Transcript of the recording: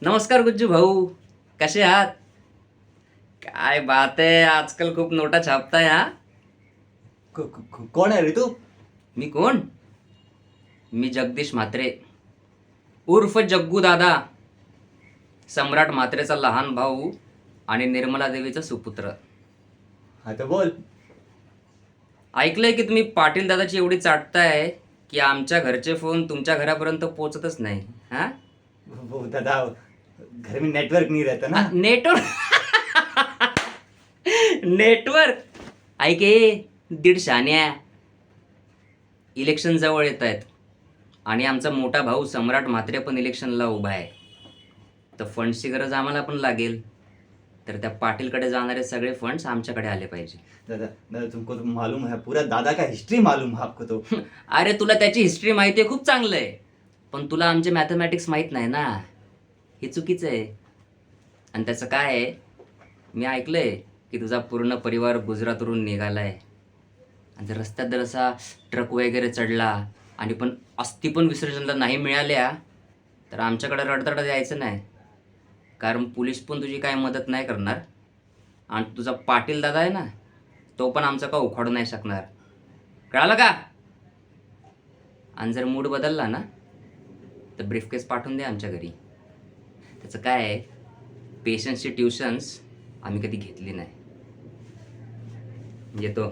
नमस्कार गुज्जू भाऊ, कसे आहात? काय बात आहे, आजकाल खूप नोटा छापताय हा. कोण आहे रे तू? मी कोण? मी जगदीश म्हात्रे उर्फ जग्गू दादा, सम्राट म्हात्रेचा लहान भाऊ आणि निर्मला देवीचा सुपुत्र. हा तर बोल. ऐकलंय की तुम्ही पाटील दादाची एवढी चाटताय की आमच्या घरचे फोन तुमच्या घरापर्यंत पोहोचतच नाही. हा वो दादा, घर में नेटवर्क नहीं रहता ना. नेटवर्क. नेटवर्क ऐके दीड शान्या. इलेक्शन जवळ येत आहेत आणि आमचा मोठा भाऊ सम्राट म्हात्रे पण इलेक्शनला उभा आहे. तर फंड्सची गरज आम्हाला पण लागेल. तर त्या पाटीलकडे जाणारे सगळे फंड्स आमच्याकडे आले पाहिजे. दादा दादा, तुमको तो मालूम है, पूरा दादा का हिस्ट्री मालूम है आपको तो. अरे तुला त्याची हिस्ट्री माहिती आहे, खूप चांगलं आहे. पण तुला आमचे मॅथमॅटिक्स माहीत नाही ना, हे चुकीचं आहे. आणि त्याचं काय आहे, मी ऐकलंय की तुझा पूर्ण परिवार गुजरातवरून निघालाय आणि जर रस्त्यात जर असा ट्रक वगैरे चढला आणि पण अस्थी पण विसर्जनला नाही मिळाल्या तर आमच्याकडे रडतडत यायचं नाही, कारण पोलीस पण तुझी काय मदत नाही करणार. आणि तुझा पाटील दादा आहे ना, तो पण आमचा का उखाडू नाही शकणार. कळालं का? आणि जर मूड बदलला ना तर ब्रीफकेस पाठवून दे आमच्या घरी. त्याचं काय आहे, पेशन्सची ट्युशन्स आम्ही कधी घेतली नाही. येतो.